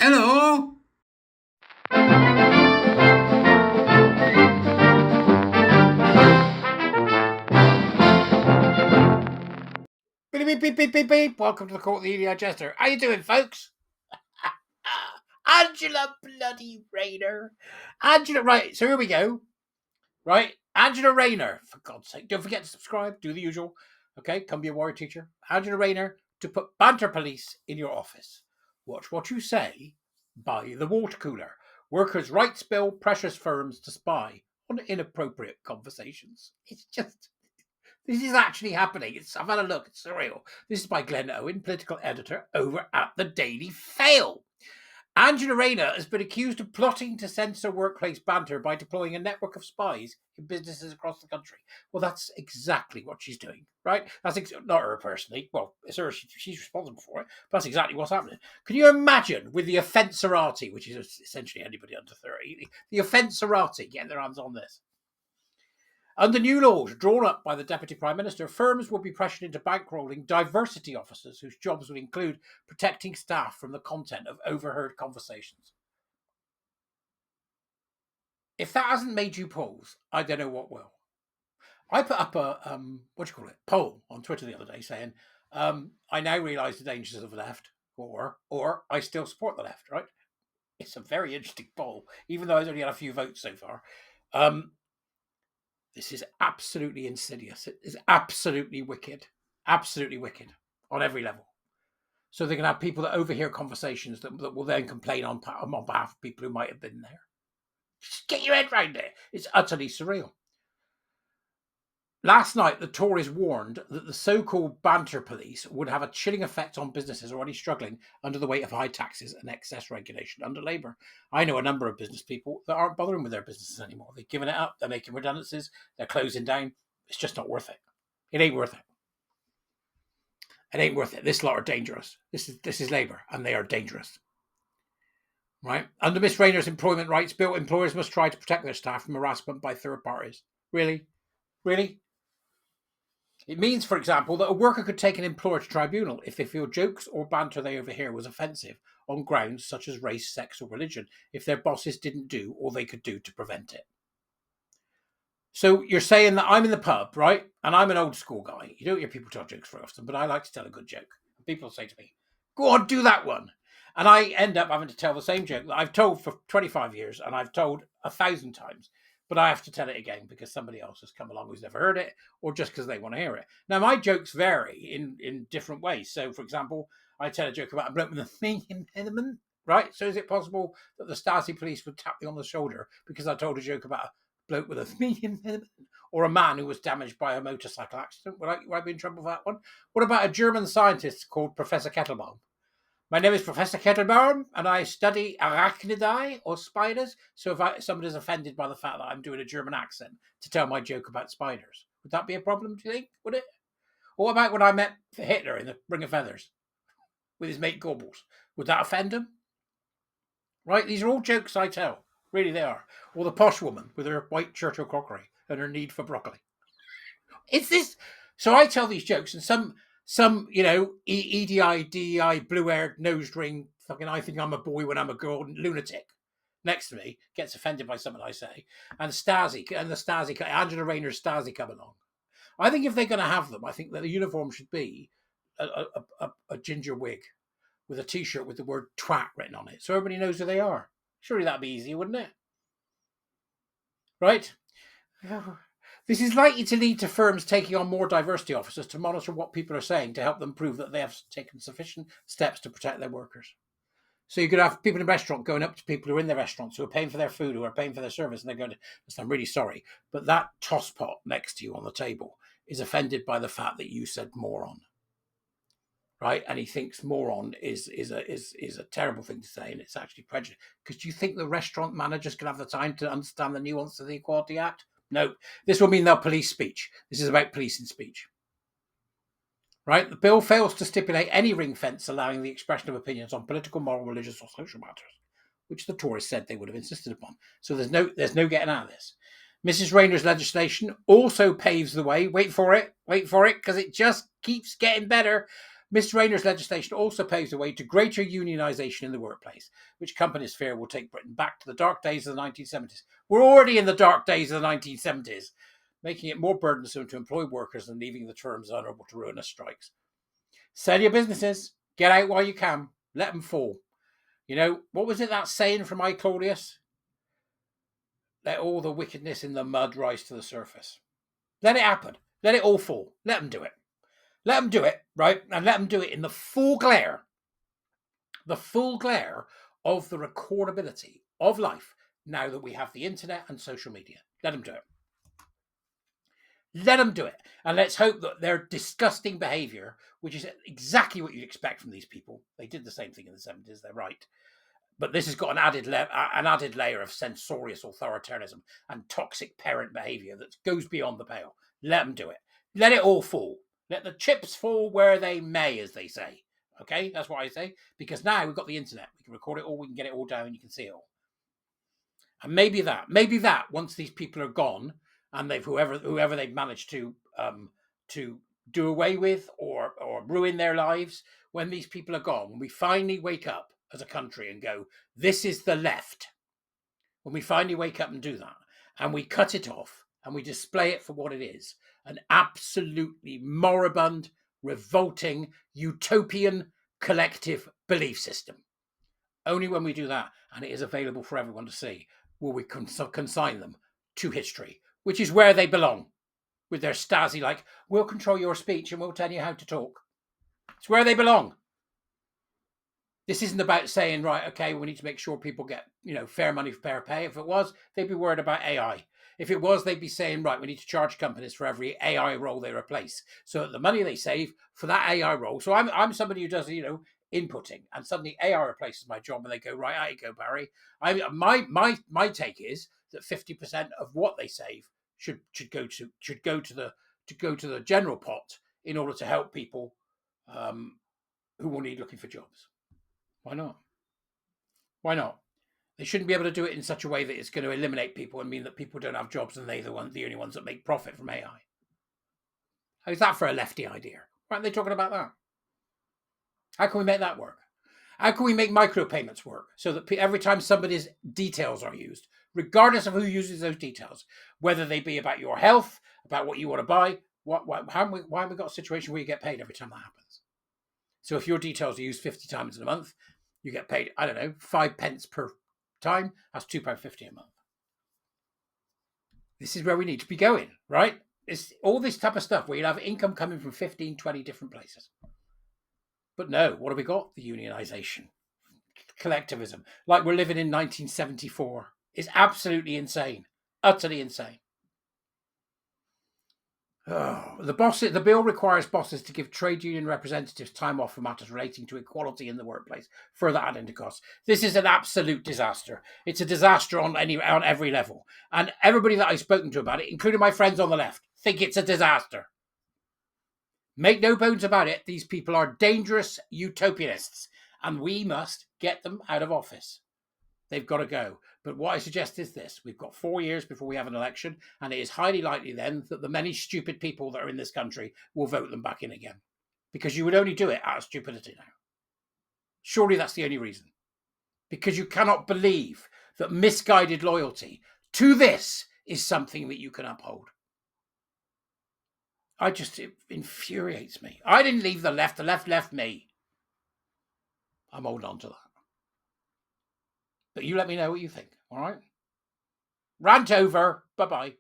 Hello. Beep, beep, beep, beep, beep, beep. Welcome to the court of the Edijester. How you doing, folks? Angela bloody Rayner. Angela, right, so here we go. Right, Angela Rayner, for God's sake. Don't forget to subscribe, do the usual. Okay, come be a warrior teacher. Angela Rayner to put banter police in your office. Watch what you say, buy the water cooler. Workers' rights bill pressures firms to spy on inappropriate conversations. It's just... This is actually happening. I've had a look. It's surreal. This is by Glenn Owen, political editor over at the Daily Fail. Angela Rayner has been accused of plotting to censor workplace banter by deploying a network of spies in businesses across the country. Well, that's exactly what she's doing, right? That's not her personally. Well, it's her. She's responsible for it. But that's exactly what's happening. Can you imagine with the offensorati, which is essentially anybody under 30, the offensorati getting their hands on this? Under new laws drawn up by the Deputy Prime Minister, firms will be pressured into bankrolling diversity officers whose jobs will include protecting staff from the content of overheard conversations. If that hasn't made you pause, I don't know what will. I put up a poll on Twitter the other day saying, I now realise the dangers of the left, or I still support the left, right? It's a very interesting poll, even though I've only had a few votes so far. This is absolutely insidious. It is absolutely wicked on every level. So they're going to have people that overhear conversations that will then complain on behalf of people who might have been there. Just get your head around it. It's utterly surreal. Last night, the Tories warned that the so-called banter police would have a chilling effect on businesses already struggling under the weight of high taxes and excess regulation under Labour. I know a number of business people that aren't bothering with their businesses anymore. They've given it up. They're making redundancies. They're closing down. It's just not worth it. It ain't worth it. It ain't worth it. This lot are dangerous. This is Labour, and they are dangerous. Right? Under Miss Rayner's employment rights bill, employers must try to protect their staff from harassment by third parties. Really? It means, for example, that a worker could take an employer to tribunal if they feel jokes or banter they overhear was offensive on grounds such as race, sex, or religion, if their bosses didn't do all they could do to prevent it. So you're saying that I'm in the pub, right? And I'm an old school guy. You don't hear people tell jokes very often, but I like to tell a good joke. People say to me, go on, do that one. And I end up having to tell the same joke that I've told for 25 years and I've told 1,000 times. But I have to tell it again because somebody else has come along who's never heard it, or just because they want to hear it. Now, my jokes vary in different ways. So, for example, I tell a joke about a bloke with a thinking impediment, right? So is it possible that the Stasi police would tap me on the shoulder because I told a joke about a bloke with a thinking impediment, or a man who was damaged by a motorcycle accident? Would I be in trouble for that one? What about a German scientist called Professor Kettlebaum? My name is Professor Kettlebaum, and I study arachnidae, or spiders. So if somebody's offended by the fact that I'm doing a German accent to tell my joke about spiders, would that be a problem, do you think? Would it? Or what about when I met Hitler in the Ring of Feathers with his mate Goebbels? Would that offend him? Right? These are all jokes I tell. Really, they are. Or the posh woman with her white Churchill crockery and her need for broccoli. It's this. So I tell these jokes, and some, EDI, DEI, blue-haired, nose ring, fucking I think I'm a boy when I'm a girl, lunatic next to me gets offended by something I say. And Angela Rayner's Stasi come along. I think if they're going to have them, I think that the uniform should be a ginger wig with a T-shirt with the word twat written on it. So everybody knows who they are. Surely that'd be easy, wouldn't it? Right? This is likely to lead to firms taking on more diversity officers to monitor what people are saying to help them prove that they have taken sufficient steps to protect their workers. So you could have people in a restaurant going up to people who are in their restaurants, who are paying for their food, who are paying for their service, and they're going to, I'm really sorry, but that tosspot next to you on the table is offended by the fact that you said moron. Right? And he thinks moron is a terrible thing to say, and it's actually prejudice. Because do you think the restaurant managers can have the time to understand the nuance of the Equality Act? No, this will mean they'll police speech. This is about policing speech. Right? The bill fails to stipulate any ring fence allowing the expression of opinions on political, moral, religious, or social matters, which the Tories said they would have insisted upon. So there's no getting out of this. Mrs. Rayner's legislation also paves the way. Wait for it, because it just keeps getting better Mr. Rayner's legislation also paves the way to greater unionisation in the workplace, which companies fear will take Britain back to the dark days of the 1970s. We're already in the dark days of the 1970s, making it more burdensome to employ workers and leaving the terms vulnerable to ruinous strikes. Sell your businesses. Get out while you can. Let them fall. You know, what was it, that saying from I, Claudius? Let all the wickedness in the mud rise to the surface. Let it happen. Let it all fall. Let them do it. Let them do it, right? And let them do it in the full glare of the recordability of life now that we have the internet and social media. Let them do it. Let them do it. And let's hope that their disgusting behaviour, which is exactly what you'd expect from these people, they did the same thing in the 70s, they're right. But this has got an added layer of censorious authoritarianism and toxic parent behaviour that goes beyond the pale. Let them do it. Let it all fall. Let the chips fall where they may, as they say. Okay, that's what I say. Because now we've got the internet. We can record it all. We can get it all down. And you can see it all. And maybe that once these people are gone and they've whoever they've managed to do away with or ruin their lives, when these people are gone, when we finally wake up as a country and go, this is the left. When we finally wake up and do that, and we cut it off and we display it for what it is, an absolutely moribund, revolting, utopian, collective belief system. Only when we do that, and it is available for everyone to see, will we consign them to history, which is where they belong, with their Stasi like, we'll control your speech and we'll tell you how to talk. It's where they belong. This isn't about saying, right, okay, we need to make sure people get, fair money for fair pay. If it was, they'd be worried about AI. If it was, they'd be saying, right, we need to charge companies for every AI role they replace. So that the money they save for that AI role. So I'm somebody who does, inputting, and suddenly AI replaces my job, and they go, right, out you go, Barry. My take is that 50% of what they save should go to the general pot in order to help people who will need looking for jobs. Why not? Why not? They shouldn't be able to do it in such a way that it's going to eliminate people and mean that people don't have jobs and they're the only ones that make profit from AI. How's that for a lefty idea? Why aren't they talking about that? How can we make that work? How can we make micropayments work so that every time somebody's details are used, regardless of who uses those details, whether they be about your health, about what you want to buy, why have we got a situation where you get paid every time that happens? So if your details are used 50 times in a month, you get paid, 5 pence per time. That's £2.50 a month. This is where we need to be going, right? It's all this type of stuff where you'll have income coming from 15, 20 different places. But no, what have we got? The unionisation, collectivism, like we're living in 1974. It's absolutely insane, utterly insane. Oh, the bill requires bosses to give trade union representatives time off for matters relating to equality in the workplace, further adding to costs. This is an absolute disaster. It's a disaster on every level. And everybody that I've spoken to about it, including my friends on the left, think it's a disaster. Make no bones about it, these people are dangerous utopianists, and we must get them out of office. They've got to go. But what I suggest is this. We've got 4 years before we have an election, and it is highly likely then that the many stupid people that are in this country will vote them back in again. Because you would only do it out of stupidity now. Surely that's the only reason. Because you cannot believe that misguided loyalty to this is something that you can uphold. It infuriates me. I didn't leave the left left me. I'm holding on to that. But you let me know what you think, all right? Rant over. Bye-bye.